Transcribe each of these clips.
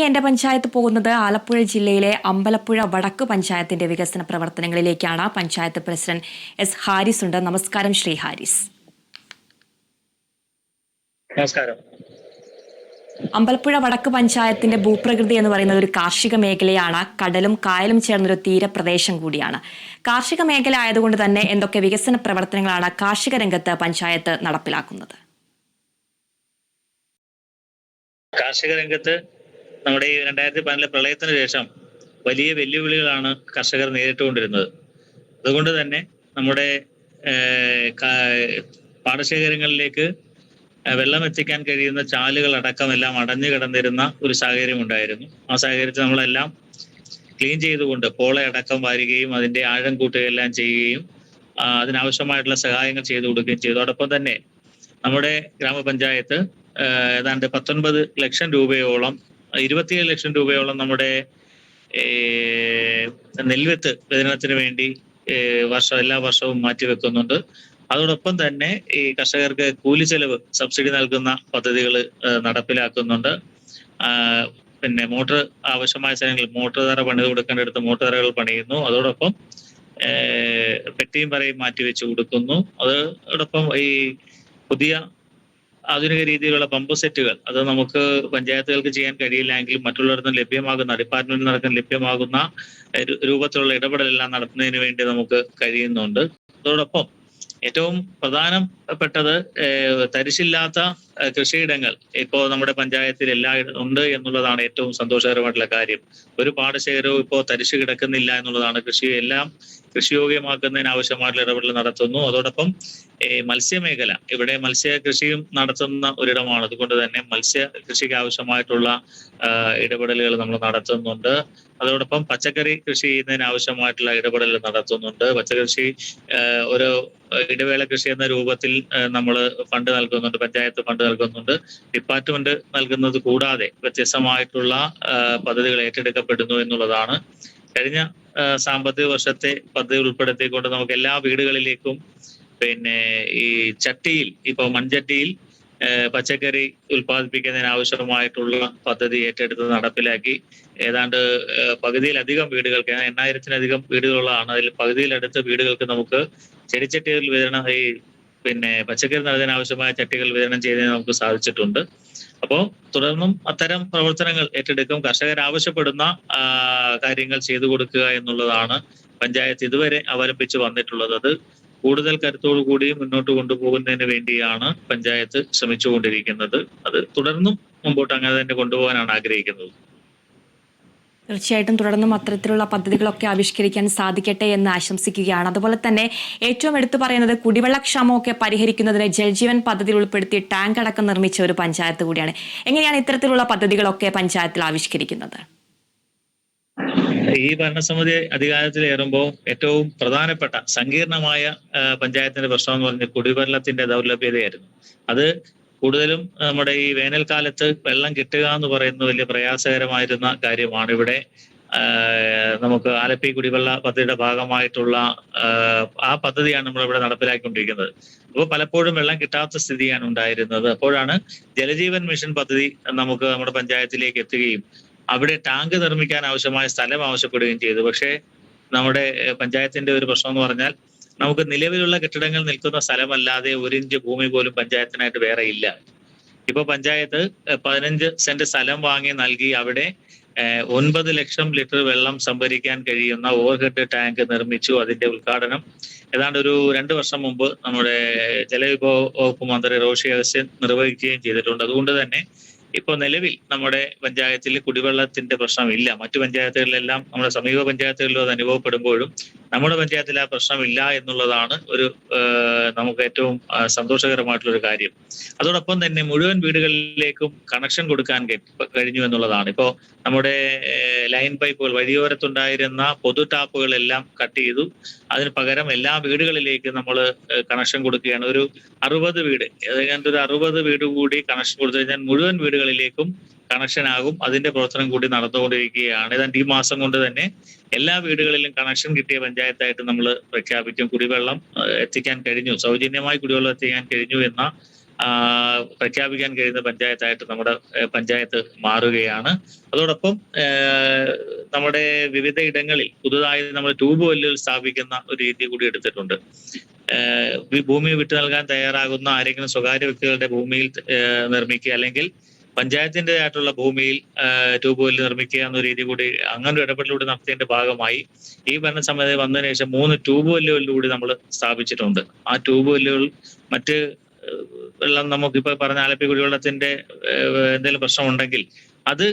എന്റെ പഞ്ചായത്ത് പോകുന്നത് ആലപ്പുഴ ജില്ലയിലെ അമ്പലപ്പുഴ വടക്ക് പഞ്ചായത്തിന്റെ വികസന പ്രവർത്തനങ്ങളിലേക്കാണ്. പഞ്ചായത്ത് പ്രസിഡന്റ് എസ് ഹാരിസ് ഉണ്ട്. നമസ്കാരം ശ്രീ ഹാരിസ്. നമസ്കാരം. അമ്പലപ്പുഴ വടക്ക് പഞ്ചായത്തിന്റെ ഭൂപ്രകൃതി എന്ന് പറയുന്നത് ഒരു കാർഷിക മേഖലയാണ്. കടലും കായലും ചേർന്നൊരു തീരപ്രദേശം കൂടിയാണ്. കാർഷിക മേഖല ആയതുകൊണ്ട് തന്നെ എന്തൊക്കെ വികസന പ്രവർത്തനങ്ങളാണ് കാർഷിക രംഗത്ത് പഞ്ചായത്ത് നടപ്പിലാക്കുന്നത്? കാർഷിക രംഗത്ത് നമ്മുടെ ഈ 2014 പ്രളയത്തിന് ശേഷം വലിയ വെല്ലുവിളികളാണ് കർഷകർ നേരിട്ടുകൊണ്ടിരുന്നത്. അതുകൊണ്ട് തന്നെ നമ്മുടെ പാടശേഖരങ്ങളിലേക്ക് വെള്ളം എത്തിക്കാൻ കഴിയുന്ന ചാലുകൾ അടക്കമെല്ലാം അടഞ്ഞു കിടന്നിരുന്ന ഒരു സാഹചര്യം ഉണ്ടായിരുന്നു. ആ സാഹചര്യത്തിൽ നമ്മളെല്ലാം ക്ലീൻ ചെയ്തുകൊണ്ട് പോളയടക്കം വാരുകയും അതിന്റെ ആഴം കൂട്ടുകയെല്ലാം ചെയ്യുകയും അതിനാവശ്യമായിട്ടുള്ള സഹായങ്ങൾ ചെയ്തു കൊടുക്കുകയും ചെയ്തു. അതോടൊപ്പം തന്നെ നമ്മുടെ ഗ്രാമപഞ്ചായത്ത് ഏതാണ്ട് 19 ലക്ഷം രൂപയോളം 27 ലക്ഷം രൂപയോളം നമ്മുടെ നെൽവിത്ത് വിതരണത്തിന് വേണ്ടി എല്ലാ വർഷവും മാറ്റിവെക്കുന്നുണ്ട്. അതോടൊപ്പം തന്നെ ഈ കർഷകർക്ക് കൂലിച്ചെലവ് സബ്സിഡി നൽകുന്ന പദ്ധതികൾ നടപ്പിലാക്കുന്നുണ്ട്. പിന്നെ മോട്ടോർ ആവശ്യമായ സ്ഥലങ്ങളിൽ മോട്ടോർ തറ പണിത് കൊടുക്കേണ്ടടുത്ത് മോട്ടോർ തറകൾ പണിയുന്നു. അതോടൊപ്പം പെട്ടിയും പറയും മാറ്റിവെച്ച് കൊടുക്കുന്നു. അതോടൊപ്പം ഈ പുതിയ ആധുനിക രീതിയിലുള്ള പമ്പ് സെറ്റുകൾ അത് നമുക്ക് പഞ്ചായത്തുകൾക്ക് ചെയ്യാൻ കഴിയില്ലെങ്കിൽ മറ്റുള്ളവരിൽ ലഭ്യമാകുന്ന ഡിപ്പാർട്ട്മെന്റിൽ നടക്കാൻ ലഭ്യമാകുന്ന രൂപത്തിലുള്ള ഇടപെടലെല്ലാം നടത്തുന്നതിന് വേണ്ടി നമുക്ക് കഴിയുന്നുണ്ട്. അതോടൊപ്പം ഏറ്റവും പ്രധാനപ്പെട്ടത് തരിശില്ലാത്ത കൃഷിയിടങ്ങൾ ഇപ്പോൾ നമ്മുടെ പഞ്ചായത്തിൽ എല്ലായിടത്തും ഉണ്ട് എന്നുള്ളതാണ് ഏറ്റവും സന്തോഷകരമായിട്ടുള്ള കാര്യം. ഒരു പാടശേഖരവും ഇപ്പോൾ തരിശ് കിടക്കുന്നില്ല എന്നുള്ളതാണ്. എല്ലാം കൃഷിയോഗ്യമാക്കുന്നതിന് ആവശ്യമായിട്ടുള്ള ഇടപെടൽ നടത്തുന്നു. അതോടൊപ്പം മത്സ്യമേഖല, ഇവിടെ മത്സ്യ കൃഷിയും നടത്തുന്ന ഒരിടമാണ്. അതുകൊണ്ട് തന്നെ മത്സ്യ കൃഷിക്ക് ആവശ്യമായിട്ടുള്ള ഇടപെടലുകൾ നമ്മൾ നടത്തുന്നുണ്ട്. അതോടൊപ്പം പച്ചക്കറി കൃഷി ചെയ്യുന്നതിന് ആവശ്യമായിട്ടുള്ള ഇടപെടൽ നടത്തുന്നുണ്ട്. പച്ചക്കൃഷി ഒരു ഇടവേള കൃഷി എന്ന രൂപത്തിൽ നമ്മൾ ഫണ്ട് നൽകുന്നുണ്ട്, പഞ്ചായത്ത് ഫണ്ട് നൽകുന്നുണ്ട്. ഡിപ്പാർട്ട്മെന്റ് നൽകുന്നത് കൂടാതെ വ്യത്യസ്തമായിട്ടുള്ള പദ്ധതികൾ ഏറ്റെടുക്കപ്പെടുന്നു എന്നുള്ളതാണ്. കഴിഞ്ഞ സാമ്പത്തിക വർഷത്തെ പദ്ധതി ഉൾപ്പെടുത്തിക്കൊണ്ട് നമുക്ക് എല്ലാ വീടുകളിലേക്കും പിന്നെ ഈ ചട്ടിയിൽ, ഇപ്പൊ മൺചട്ടിയിൽ പച്ചക്കറി ഉൽപ്പാദിപ്പിക്കുന്നതിന് ആവശ്യമായിട്ടുള്ള പദ്ധതി ഏറ്റെടുത്ത് നടപ്പിലാക്കി. ഏതാണ്ട് പകുതിയിലധികം വീടുകൾക്ക്, 8000-ലധികം വീടുകളാണ്. അതിൽ പകുതിയിലടുത്ത വീടുകൾക്ക് നമുക്ക് ചെടിച്ചട്ടികൾ വിതരണം, പിന്നെ പച്ചക്കറി നൽകാൻ ആവശ്യമായ ചട്ടികൾ വിതരണം ചെയ്യുന്നതിന് നമുക്ക് സാധിച്ചിട്ടുണ്ട്. അപ്പോൾ തുടർന്നും അത്തരം പ്രവർത്തനങ്ങൾ ഏറ്റെടുക്കും. കർഷകർ ആവശ്യപ്പെടുന്ന കാര്യങ്ങൾ ചെയ്തു കൊടുക്കുക എന്നുള്ളതാണ് പഞ്ചായത്ത് ഇതുവരെ അവലംബിച്ച് വന്നിട്ടുള്ളത്. അത് കൂടുതൽ കരുത്തോടു കൂടി മുന്നോട്ട് കൊണ്ടുപോകുന്നതിന് വേണ്ടിയാണ് പഞ്ചായത്ത് ശ്രമിച്ചുകൊണ്ടിരിക്കുന്നത്. അത് തുടർന്നും മുമ്പോട്ട് അങ്ങനെ തന്നെ കൊണ്ടുപോകാനാണ് ആഗ്രഹിക്കുന്നത്. തീർച്ചയായിട്ടും തുടർന്നും അത്തരത്തിലുള്ള പദ്ധതികളൊക്കെ ആവിഷ്കരിക്കാൻ സാധിക്കട്ടെ എന്ന് ആശംസിക്കുകയാണ്. അതുപോലെ തന്നെ ഏറ്റവും എടുത്തു പറയുന്നത് കുടിവെള്ളക്ഷാമമൊക്കെ പരിഹരിക്കുന്നതിന് ജൽജീവൻ പദ്ധതിയിൽ ഉൾപ്പെടുത്തി ടാങ്ക് അടക്കം നിർമ്മിച്ച ഒരു പഞ്ചായത്ത് കൂടിയാണ്. എങ്ങനെയാണ് ഇത്തരത്തിലുള്ള പദ്ധതികളൊക്കെ പഞ്ചായത്തിൽ ആവിഷ്കരിക്കുന്നത്? ഈ ഭരണസമിതി അധികാരത്തിലേറുമ്പോൾ ഏറ്റവും പ്രധാനപ്പെട്ട സങ്കീർണമായ പഞ്ചായത്തിന്റെ പ്രശ്നം എന്ന് പറഞ്ഞാൽ കുടിവെള്ളത്തിന്റെ ദൗർലഭ്യതയായിരുന്നു. അത് കൂടുതലും നമ്മുടെ ഈ വേനൽക്കാലത്ത് വെള്ളം കിട്ടുക എന്ന് പറയുന്നത് വലിയ പ്രയാസകരമായിരുന്ന കാര്യമാണ്. ഇവിടെ നമുക്ക് ആലപ്പി കുടിവെള്ള പദ്ധതിയുടെ ഭാഗമായിട്ടുള്ള ആ പദ്ധതിയാണ് നമ്മളിവിടെ നടപ്പിലാക്കിക്കൊണ്ടിരിക്കുന്നത്. അപ്പോൾ പലപ്പോഴും വെള്ളം കിട്ടാത്ത സ്ഥിതിയാണ് ഉണ്ടായിരുന്നത്. അപ്പോഴാണ് ജലജീവൻ മിഷൻ പദ്ധതി നമുക്ക് നമ്മുടെ പഞ്ചായത്തിലേക്ക് എത്തുകയും അവിടെ ടാങ്ക് നിർമ്മിക്കാൻ ആവശ്യമായ സ്ഥലം ആവശ്യപ്പെടുകയും ചെയ്തു. പക്ഷേ നമ്മുടെ പഞ്ചായത്തിന്റെ ഒരു പ്രശ്നം എന്ന് പറഞ്ഞാൽ നമുക്ക് നിലവിലുള്ള കെട്ടിടങ്ങൾ നിൽക്കുന്ന സ്ഥലമല്ലാതെ 1 ഇഞ്ച് ഭൂമി പോലും പഞ്ചായത്തിനായിട്ട് വേറെ ഇല്ല. ഇപ്പൊ പഞ്ചായത്ത് 15 സെന്റ് സ്ഥലം വാങ്ങി നൽകി അവിടെ 9 ലക്ഷം ലിറ്റർ വെള്ളം സംഭരിക്കാൻ കഴിയുന്ന ഓവർഹെഡ് ടാങ്ക് നിർമ്മിച്ചു. അതിന്റെ ഉദ്ഘാടനം ഏതാണ്ട് ഒരു 2 വർഷം മുമ്പ് നമ്മുടെ ജലവിഭവ വകുപ്പ് മന്ത്രി റോഷി അഗസ്റ്റിൻ നിർവഹിക്കുകയും ചെയ്തിട്ടുണ്ട്. അതുകൊണ്ട് തന്നെ ഇപ്പൊ നിലവിൽ നമ്മുടെ പഞ്ചായത്തിൽ കുടിവെള്ളത്തിന്റെ പ്രശ്നമില്ല. മറ്റു പഞ്ചായത്തുകളിലെല്ലാം നമ്മുടെ സമീപ പഞ്ചായത്തുകളിലും അത് അനുഭവപ്പെടുമ്പോഴും നമ്മുടെ പഞ്ചായത്തിൽ ആ പ്രശ്നമില്ല എന്നുള്ളതാണ് ഒരു നമുക്ക് ഏറ്റവും സന്തോഷകരമായിട്ടുള്ള ഒരു കാര്യം. അതോടൊപ്പം തന്നെ മുഴുവൻ വീടുകളിലേക്കും കണക്ഷൻ കൊടുക്കാൻ കഴിഞ്ഞു എന്നുള്ളതാണ്. ഇപ്പോൾ നമ്മുടെ ലൈൻ പൈപ്പുകൾ, വഴിയോരത്തുണ്ടായിരുന്ന പൊതു ടാപ്പുകളെല്ലാം കട്ട് ചെയ്തു. അതിന് പകരം എല്ലാ വീടുകളിലേക്കും നമ്മൾ കണക്ഷൻ കൊടുക്കുകയാണ്. ഒരു 60 വീട്, ഏതാണ്ട് ഒരു 60 വീട് കൂടി കണക്ഷൻ കൊടുത്തു കഴിഞ്ഞാൽ മുഴുവൻ വീടുകളിലേക്കും കണക്ഷൻ ആകും. അതിന്റെ പ്രവർത്തനം കൂടി നടന്നുകൊണ്ടിരിക്കുകയാണ്. ഏതാണ്ട് ഈ മാസം കൊണ്ട് തന്നെ എല്ലാ വീടുകളിലും കണക്ഷൻ കിട്ടിയ പഞ്ചായത്തായിട്ട് നമ്മൾ പ്രഖ്യാപിക്കും. കുടിവെള്ളം എത്തിക്കാൻ കഴിഞ്ഞു, സൗജന്യമായി കുടിവെള്ളം എത്തിക്കാൻ കഴിഞ്ഞു എന്ന പ്രഖ്യാപിക്കാൻ കഴിയുന്ന പഞ്ചായത്തായിട്ട് നമ്മുടെ പഞ്ചായത്ത് മാറുകയാണ്. അതോടൊപ്പം നമ്മുടെ വിവിധ ഇടങ്ങളിൽ പുതുതായി നമ്മൾ ട്യൂബ് വെല്ലുകൾ സ്ഥാപിക്കുന്ന ഒരു രീതി കൂടി എടുത്തിട്ടുണ്ട്. ഭൂമി വിട്ടു നൽകാൻ തയ്യാറാകുന്ന ആരെങ്കിലും സ്വകാര്യ വ്യക്തികളുടെ ഭൂമിയിൽ നിർമ്മിക്കുക, അല്ലെങ്കിൽ പഞ്ചായത്തിൻ്റെതായിട്ടുള്ള ഭൂമിയിൽ ട്യൂബ് വെല്ല് നിർമ്മിക്കുക എന്ന രീതി കൂടി അങ്ങനെ ഇടപെടലിലൂടെ നടത്തിയതിന്റെ ഭാഗമായി ഈ ഭരണസമിതി വന്നതിന് ശേഷം 3 ട്യൂബ് വെല്ലുകളിലൂടെ നമ്മൾ സ്ഥാപിച്ചിട്ടുണ്ട്. ആ ട്യൂബ് വെല്ലുകൾ മറ്റ് വെള്ളം നമുക്കിപ്പോൾ പറഞ്ഞ ആലപ്പി കുടിവെള്ളത്തിന്റെ എന്തെങ്കിലും പ്രശ്നമുണ്ടെങ്കിൽ അത്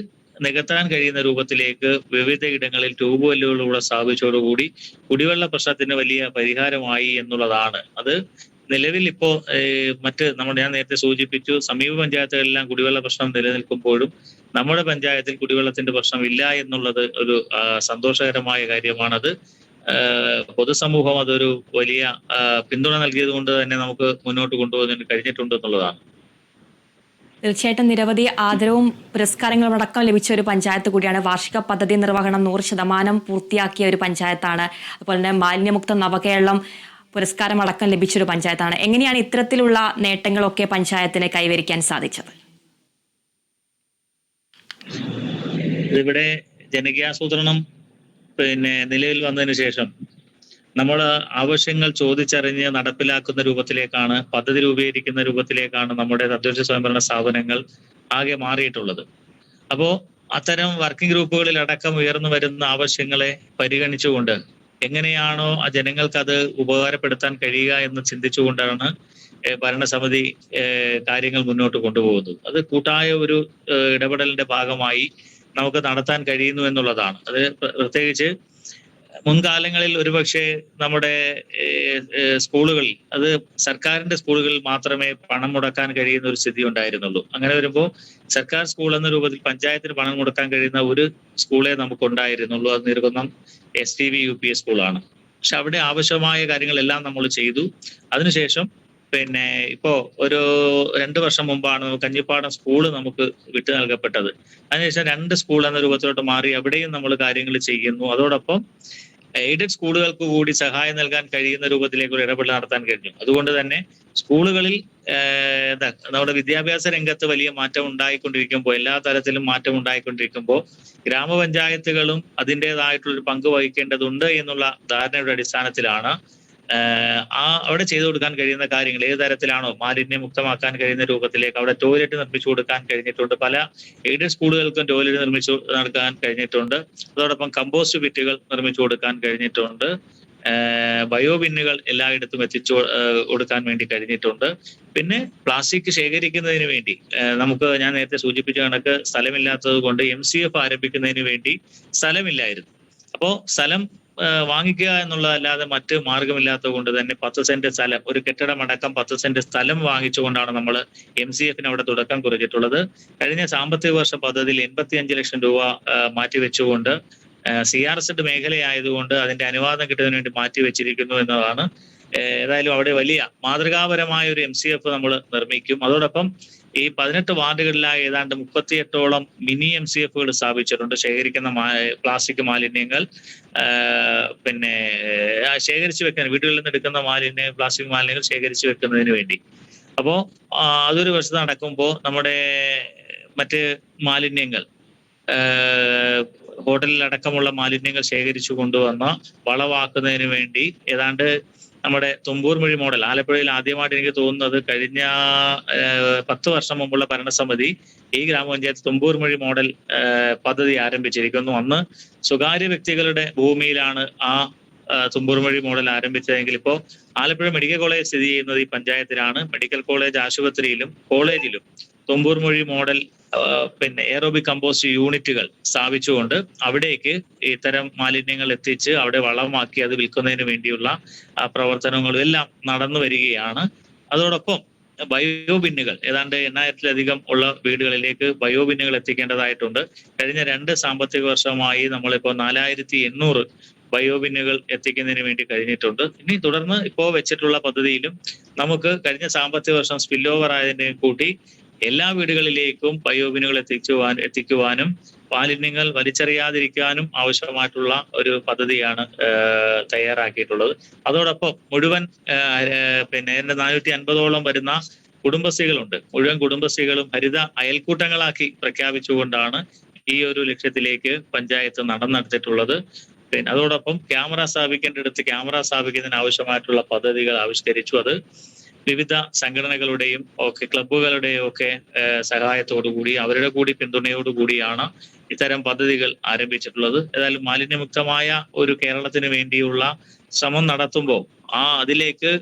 നികത്താൻ കഴിയുന്ന രൂപത്തിലേക്ക് വിവിധ ഇടങ്ങളിൽ ട്യൂബ് വെല്ലുകളിലൂടെ സ്ഥാപിച്ചതോടുകൂടി കുടിവെള്ള പ്രശ്നത്തിന് വലിയ പരിഹാരമായി എന്നുള്ളതാണ്. അത് നിലവിൽ ഇപ്പോ ഞാൻ നേരത്തെ സൂചിപ്പിച്ചു, സമീപ പഞ്ചായത്തുകളിലെല്ലാം കുടിവെള്ള പ്രശ്നം നിലനിൽക്കുമ്പോഴും നമ്മുടെ പഞ്ചായത്തിൽ കുടിവെള്ളത്തിന്റെ പ്രശ്നമില്ല എന്നുള്ളത് ഒരു സന്തോഷകരമായ കാര്യമാണത്. പൊതുസമൂഹം അതൊരു വലിയ പിന്തുണ നൽകിയത് കൊണ്ട് തന്നെ നമുക്ക് മുന്നോട്ട് കൊണ്ടുപോകാൻ കഴിഞ്ഞിട്ടുണ്ട് എന്നുള്ളതാണ്. തീർച്ചയായിട്ടും നിരവധി ആദരവും പുരസ്കാരങ്ങളും അടക്കം ലഭിച്ച ഒരു പഞ്ചായത്ത് കൂടിയാണ്. വാർഷിക പദ്ധതി നിർവഹണം 100% പൂർത്തിയാക്കിയ ഒരു പഞ്ചായത്താണ്. അതുപോലെ തന്നെ മാലിന്യമുക്ത നവകേരളം പുരസ്കാരം അടക്കം ലഭിച്ചൊരു പഞ്ചായത്താണ്. എങ്ങനെയാണ് ഇത്തരത്തിലുള്ള നേട്ടങ്ങളൊക്കെ പഞ്ചായത്തിന് കൈവരിക്കാൻ സാധിച്ചത്? ഇവിടെ ജനകീയാസൂത്രണം നിലവിൽ വന്നതിന് ശേഷം നമ്മൾ ആവശ്യങ്ങൾ ചോദിച്ചറിഞ്ഞ് നടപ്പിലാക്കുന്ന രൂപത്തിലേക്കാണ്, പദ്ധതി രൂപീകരിക്കുന്ന രൂപത്തിലേക്കാണ് നമ്മുടെ തദ്ദേശ സ്വയംഭരണ സ്ഥാപനങ്ങൾ ആകെ മാറിയിട്ടുള്ളത്. അപ്പോ അത്തരം വർക്കിംഗ് ഗ്രൂപ്പുകളിൽ അടക്കം ഉയർന്നു വരുന്ന ആവശ്യങ്ങളെ പരിഗണിച്ചുകൊണ്ട് എങ്ങനെയാണോ ആ ജനങ്ങൾക്ക് അത് ഉപകാരപ്പെടുത്താൻ കഴിയുക എന്ന് ചിന്തിച്ചുകൊണ്ടാണ് ഭരണസമിതി കാര്യങ്ങൾ മുന്നോട്ട് കൊണ്ടുപോകുന്നത്. അത് കൂട്ടായ ഒരു ഇടപെടലിന്റെ ഭാഗമായി നമുക്ക് നടത്താൻ കഴിയുന്നു എന്നുള്ളതാണ്. അത് പ്രത്യേകിച്ച് മുൻകാലങ്ങളിൽ ഒരുപക്ഷെ നമ്മുടെ സ്കൂളുകളിൽ, അത് സർക്കാരിന്റെ സ്കൂളുകളിൽ മാത്രമേ പണം മുടക്കാൻ കഴിയുന്ന ഒരു സ്ഥിതി ഉണ്ടായിരുന്നുള്ളൂ. അങ്ങനെ വരുമ്പോൾ സർക്കാർ സ്കൂൾ എന്ന രൂപത്തിൽ പഞ്ചായത്തിന് പണം മുടക്കാൻ കഴിയുന്ന ഒരു സ്കൂളേ നമുക്കുണ്ടായിരുന്നുള്ളൂ. അത് നിർബന്ധം STV UPS സ്കൂളാണ്. പക്ഷെ അവിടെ ആവശ്യമായ കാര്യങ്ങളെല്ലാം നമ്മൾ ചെയ്തു. അതിനുശേഷം ഇപ്പോ ഒരു 2 വർഷം മുമ്പാണ് കഞ്ഞിപ്പാടം സ്കൂള് നമുക്ക് വിട്ടു നൽകപ്പെട്ടത്. അതിനുശേഷം 2 സ്കൂൾ എന്ന രൂപത്തിലോട്ട് മാറി അവിടെയും നമ്മൾ കാര്യങ്ങൾ ചെയ്യുന്നു. അതോടൊപ്പം എയ്ഡഡ് സ്കൂളുകൾക്ക് കൂടി സഹായം നൽകാൻ കഴിയുന്ന രൂപത്തിലേക്ക് ഒരു ഇടപെടൽ നടത്താൻ കഴിഞ്ഞു. അതുകൊണ്ട് തന്നെ സ്കൂളുകളിൽ നമ്മുടെ വിദ്യാഭ്യാസ രംഗത്ത് വലിയ മാറ്റം ഉണ്ടായിക്കൊണ്ടിരിക്കുമ്പോൾ, എല്ലാ തരത്തിലും മാറ്റം ഉണ്ടായിക്കൊണ്ടിരിക്കുമ്പോൾ ഗ്രാമപഞ്ചായത്തുകളും അതിൻ്റെതായിട്ടുള്ളൊരു പങ്ക് വഹിക്കേണ്ടതുണ്ട് എന്നുള്ള ധാരണയുടെ അടിസ്ഥാനത്തിലാണ് അവിടെ ചെയ്തു കൊടുക്കാൻ കഴിയുന്ന കാര്യങ്ങൾ ഏത് തരത്തിലാണോ മാലിന്യമുക്തമാക്കാൻ കഴിയുന്ന രൂപത്തിലേക്ക് അവിടെ ടോയ്ലറ്റ് നിർമ്മിച്ചു കൊടുക്കാൻ കഴിഞ്ഞിട്ടുണ്ട്. പല എയ്ഡഡ് സ്കൂളുകൾക്കും ടോയ്ലറ്റ് നിർമ്മിച്ചു നൽകാൻ കഴിഞ്ഞിട്ടുണ്ട്. അതോടൊപ്പം കമ്പോസ്റ്റ് പിറ്റുകൾ നിർമ്മിച്ചു കൊടുക്കാൻ കഴിഞ്ഞിട്ടുണ്ട്. ബയോ ബിന്നുകൾ എല്ലായിടത്തും എത്തിച്ചു കൊടുക്കാൻ വേണ്ടി കഴിഞ്ഞിട്ടുണ്ട്. പിന്നെ പ്ലാസ്റ്റിക് ശേഖരിക്കുന്നതിന് വേണ്ടി ഞാൻ നേരത്തെ സൂചിപ്പിച്ച കണക്ക് സ്ഥലമില്ലാത്തത് കൊണ്ട് MCF ആരംഭിക്കുന്നതിന് വേണ്ടി സ്ഥലമില്ലായിരുന്നു. അപ്പോൾ സ്ഥലം വാങ്ങിക്കുക എന്നുള്ളതല്ലാതെ മറ്റ് മാർഗമില്ലാത്തത് കൊണ്ട് തന്നെ 10 സെന്റ് സ്ഥലം, ഒരു കെട്ടിടമടക്കം 10 സെന്റ് സ്ഥലം വാങ്ങിച്ചുകൊണ്ടാണ് നമ്മൾ MCFന് അവിടെ തുടക്കം കുറിച്ചിട്ടുള്ളത്. കഴിഞ്ഞ സാമ്പത്തിക വർഷ പദ്ധതിയിൽ 85 ലക്ഷം രൂപ മാറ്റിവെച്ചുകൊണ്ട് CRZ മേഖലയായതുകൊണ്ട് അതിന്റെ അനുവാദം കിട്ടുന്നതിന് വേണ്ടി മാറ്റിവെച്ചിരിക്കുന്നു എന്നതാണ്. ഏതായാലും അവിടെ വലിയ മാതൃകാപരമായ ഒരു MCF നമ്മൾ നിർമ്മിക്കും. അതോടൊപ്പം ഈ 18 വാർഡുകളിലായി ഏതാണ്ട് 38ഓളം മിനി MCFകൾ സ്ഥാപിച്ചിട്ടുണ്ട്. ശേഖരിക്കുന്ന പ്ലാസ്റ്റിക് മാലിന്യങ്ങൾ ശേഖരിച്ചു വെക്കാൻ, വീടുകളിൽ നിന്ന് എടുക്കുന്ന പ്ലാസ്റ്റിക് മാലിന്യങ്ങൾ ശേഖരിച്ചു വെക്കുന്നതിന് വേണ്ടി. അപ്പോൾ അതൊരു വശത്ത് നടക്കുമ്പോൾ നമ്മുടെ മറ്റ് മാലിന്യങ്ങൾ, ഹോട്ടലിലടക്കമുള്ള മാലിന്യങ്ങൾ ശേഖരിച്ചു കൊണ്ടുവന്ന വളവാക്കുന്നതിന് വേണ്ടി ഏതാണ്ട് നമ്മുടെ തുമ്പൂർമൊഴി മോഡൽ, ആലപ്പുഴയിൽ ആദ്യമായിട്ട് എനിക്ക് തോന്നുന്നത് കഴിഞ്ഞ 10 വർഷം മുമ്പുള്ള ഭരണസമിതി ഈ ഗ്രാമപഞ്ചായത്ത് തുമ്പൂർമൊഴി മോഡൽ പദ്ധതി ആരംഭിച്ചിരിക്കുന്നു. അന്ന് സ്വകാര്യ വ്യക്തികളുടെ ഭൂമിയിലാണ് ആ തുമ്പൂർമൊഴി മോഡൽ ആരംഭിച്ചതെങ്കിൽ ഇപ്പോൾ ആലപ്പുഴ മെഡിക്കൽ കോളേജ് സ്ഥിതി ചെയ്യുന്നത് ഈ പഞ്ചായത്തിലാണ്. മെഡിക്കൽ കോളേജ് ആശുപത്രിയിലും കോളേജിലും തുമ്പൂർമൊഴി മോഡൽ എയറോബിക് കമ്പോസ്റ്റ് യൂണിറ്റുകൾ സ്ഥാപിച്ചുകൊണ്ട് അവിടേക്ക് ഇത്തരം മാലിന്യങ്ങൾ എത്തിച്ച് അവിടെ വളമാക്കി അത് വിൽക്കുന്നതിന് വേണ്ടിയുള്ള പ്രവർത്തനങ്ങളും എല്ലാം നടന്നു വരികയാണ്. അതോടൊപ്പം ബയോ ബിന്നുകൾ ഏതാണ്ട് 8000-ലധികം ഉള്ള വീടുകളിലേക്ക് ബയോ ബിന്നുകൾ എത്തിക്കേണ്ടതായിട്ടുണ്ട്. കഴിഞ്ഞ 2 സാമ്പത്തിക വർഷമായി നമ്മളിപ്പോൾ 4800 ബയോ ബിന്നുകൾ എത്തിക്കുന്നതിന് വേണ്ടി കഴിഞ്ഞിട്ടുണ്ട്. ഇനി തുടർന്ന് ഇപ്പോൾ വെച്ചിട്ടുള്ള പദ്ധതിയിലും നമുക്ക് കഴിഞ്ഞ സാമ്പത്തിക വർഷം സ്പിൽ ഓവർ ആയതിനെ കൂട്ടി എല്ലാ വീടുകളിലേക്കും ബയോ ബിന്നുകൾ എത്തിക്കുവാനും മാലിന്യങ്ങൾ വലിച്ചെറിയാതിരിക്കാനും ആവശ്യമായിട്ടുള്ള ഒരു പദ്ധതിയാണ് തയ്യാറാക്കിയിട്ടുള്ളത്. അതോടൊപ്പം മുഴുവൻ 450ഓളം വരുന്ന കുടുംബശ്രീകളുണ്ട്. മുഴുവൻ കുടുംബശ്രീകളും ഹരിത അയൽക്കൂട്ടങ്ങളാക്കി പ്രഖ്യാപിച്ചുകൊണ്ടാണ് ഈ ഒരു ലക്ഷ്യത്തിലേക്ക് പഞ്ചായത്ത് നടന്നെടുത്തിട്ടുള്ളത്. പിന്നെ അതോടൊപ്പം ക്യാമറ സ്ഥാപിക്കേണ്ടിടത്ത് ക്യാമറ സ്ഥാപിക്കുന്നതിന് ആവശ്യമായിട്ടുള്ള പദ്ധതികൾ ആവിഷ്കരിച്ചു. അത് വിവിധ സംഘടനകളുടെയും ഒക്കെ ക്ലബ്ബുകളുടെയും ഒക്കെ സഹായത്തോടുകൂടി അവരുടെ കൂടി പിന്തുണയോടുകൂടിയാണ് ഇത്തരം പദ്ധതികൾ ആരംഭിച്ചിട്ടുള്ളത്. ഏതായാലും മാലിന്യമുക്തമായ ഒരു കേരളത്തിന് വേണ്ടിയുള്ള ശ്രമം നടത്തുമ്പോൾ അതിലേക്ക്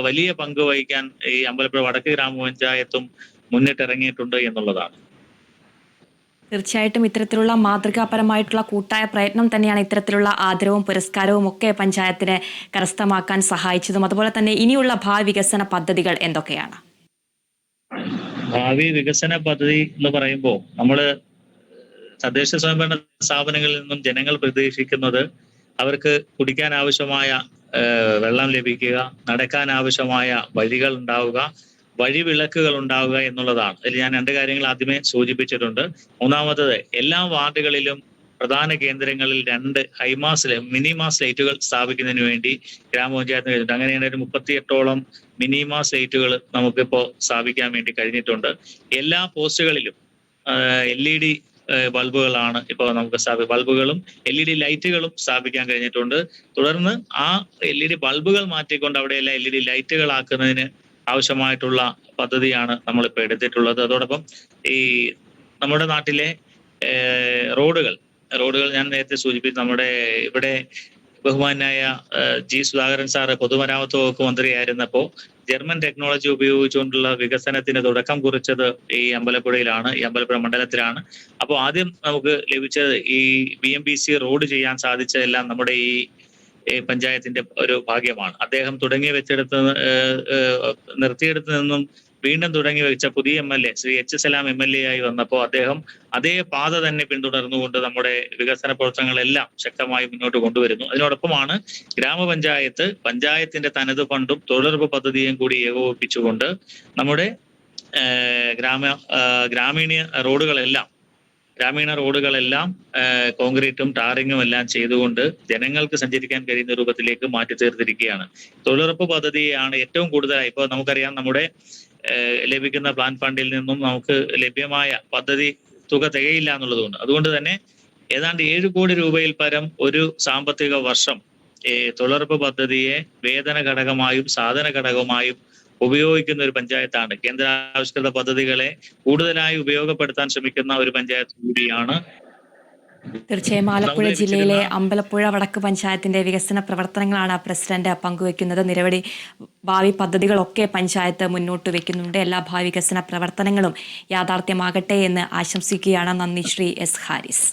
വലിയ പങ്ക് വഹിക്കാൻ ഈ അമ്പലപ്പുഴ വടക്ക് ഗ്രാമപഞ്ചായത്തും മുന്നിട്ടിറങ്ങിയിട്ടുണ്ട് എന്നുള്ളതാണ്. തീർച്ചയായിട്ടും ഇത്തരത്തിലുള്ള മാതൃകാപരമായിട്ടുള്ള കൂട്ടായ പ്രയത്നം തന്നെയാണ് ഇത്തരത്തിലുള്ള ആദരവും പുരസ്കാരവും ഒക്കെ പഞ്ചായത്തിനെ കരസ്ഥമാക്കാൻ സഹായിച്ചതും. അതുപോലെ തന്നെ ഇനിയുള്ള ഭാവി വികസന പദ്ധതികൾ എന്തൊക്കെയാണ്? ഭാവി വികസന പദ്ധതി എന്ന് പറയുമ്പോൾ നമ്മള് തദ്ദേശ സ്വയംഭരണ സ്ഥാപനങ്ങളിൽ നിന്നും ജനങ്ങൾ പ്രതീക്ഷിക്കുന്നത് അവർക്ക് കുടിക്കാൻ ആവശ്യമായ വെള്ളം ലഭിക്കുക, നടക്കാൻ ആവശ്യമായ വഴികൾ ഉണ്ടാവുക, വഴിവിളക്കുകൾ ഉണ്ടാവുക എന്നുള്ളതാണ്. അതിൽ ഞാൻ 2 കാര്യങ്ങൾ ആദ്യമേ സൂചിപ്പിച്ചിട്ടുണ്ട്. മൂന്നാമത്തത് എല്ലാ വാർഡുകളിലും പ്രധാന കേന്ദ്രങ്ങളിൽ 2 മിനിമാസ് ലൈറ്റുകൾ സ്ഥാപിക്കുന്നതിന് വേണ്ടി ഗ്രാമപഞ്ചായത്തിന് കഴിഞ്ഞിട്ടുണ്ട്. അങ്ങനെയാണ് ഒരു 38ഓളം മിനിമാസ് ലൈറ്റുകൾ നമുക്കിപ്പോൾ സ്ഥാപിക്കാൻ വേണ്ടി കഴിഞ്ഞിട്ടുണ്ട്. എല്ലാ പോസ്റ്റുകളിലും LED ബൾബുകളാണ് ഇപ്പോൾ നമുക്ക് ബൾബുകളും LED ലൈറ്റുകളും സ്ഥാപിക്കാൻ കഴിഞ്ഞിട്ടുണ്ട്. തുടർന്ന് ആ LED ബൾബുകൾ മാറ്റിക്കൊണ്ട് അവിടെയെല്ലാം LED ലൈറ്റുകളാക്കുന്നതിന് ആവശ്യമായിട്ടുള്ള പദ്ധതിയാണ് നമ്മളിപ്പോൾ എടുത്തിട്ടുള്ളത്. അതോടൊപ്പം ഈ നമ്മുടെ നാട്ടിലെ റോഡുകൾ ഞാൻ നേരത്തെ സൂചിപ്പിച്ചു. നമ്മുടെ ഇവിടെ ബഹുമാനായ ജി സുധാകരൻ സാറ് പൊതുമരാമത്ത് വകുപ്പ് മന്ത്രിയായിരുന്നപ്പോൾ ജർമ്മൻ ടെക്നോളജി ഉപയോഗിച്ചുകൊണ്ടുള്ള വികസനത്തിന് തുടക്കം കുറിച്ചത് ഈ അമ്പലപ്പുഴയിലാണ്, ഈ അമ്പലപ്പുഴ മണ്ഡലത്തിലാണ്. അപ്പോൾ ആദ്യം നമുക്ക് ലഭിച്ചത് ഈ BMBC റോഡ് ചെയ്യാൻ സാധിച്ചതെല്ലാം നമ്മുടെ ഈ പഞ്ചായത്തിന്റെ ഒരു ഭാഗ്യമാണ്. അദ്ദേഹം നിർത്തിയെടുത്ത് നിന്നും വീണ്ടും തുടങ്ങി വെച്ച പുതിയ MLA ശ്രീ H. സലാം MLA ആയി വന്നപ്പോൾ അദ്ദേഹം അതേ പാത തന്നെ പിന്തുടർന്നുകൊണ്ട് നമ്മുടെ വികസന പ്രവർത്തനങ്ങളെല്ലാം ശക്തമായി മുന്നോട്ട് കൊണ്ടുവരുന്നു. അതിനോടൊപ്പമാണ് പഞ്ചായത്തിന്റെ തനത് ഫണ്ടും തൊഴിലുറപ്പ് പദ്ധതിയും കൂടി ഏകോപിപ്പിച്ചുകൊണ്ട് നമ്മുടെ ഗ്രാമീണ റോഡുകളെല്ലാം കോൺക്രീറ്റും ടാറിങ്ങും എല്ലാം ചെയ്തുകൊണ്ട് ജനങ്ങൾക്ക് സഞ്ചരിക്കാൻ കഴിയുന്ന രൂപത്തിലേക്ക് മാറ്റി തീർത്തിരിക്കുകയാണ്. തൊഴിലുറപ്പ് പദ്ധതിയാണ് ഏറ്റവും കൂടുതലായി ഇപ്പോൾ നമുക്കറിയാം. നമ്മുടെ ലഭിക്കുന്ന പ്ലാൻ ഫണ്ടിൽ നിന്നും നമുക്ക് ലഭ്യമായ പദ്ധതി തുക തികയില്ല എന്നുള്ളതുകൊണ്ട്, അതുകൊണ്ട് തന്നെ ഏതാണ്ട് 7 കോടി രൂപയിൽ പരം ഒരു സാമ്പത്തിക വർഷം തൊഴിലുറപ്പ് പദ്ധതിയെ വേതന ഘടകമായും സാധന ഘടകമായും ഉപയോഗിക്കുന്ന ഒരു പഞ്ചായത്താണ്. കേന്ദ്രാവിഷ്കൃത പദ്ധതികളെ കൂടുതലായി ഉപയോഗപ്പെടുത്താൻ ശ്രമിക്കുന്ന ഒരു പഞ്ചായത്ത് കൂടിയാണ്. തീർച്ചയായും ആലപ്പുഴ ജില്ലയിലെ അമ്പലപ്പുഴ വടക്ക് പഞ്ചായത്തിന്റെ വികസന പ്രവർത്തനങ്ങളാണ് പ്രസിഡന്റ് പങ്കുവെക്കുന്നത്. നിരവധി ഭാവി പദ്ധതികളൊക്കെ പഞ്ചായത്ത് മുന്നോട്ട് വെക്കുന്നുണ്ട്. എല്ലാ ഭാവി വികസന പ്രവർത്തനങ്ങളും യാഥാർത്ഥ്യമാകട്ടെ എന്ന് ആശംസിക്കുകയാണ്. നന്ദി ശ്രീ S. ഹാരിസ്.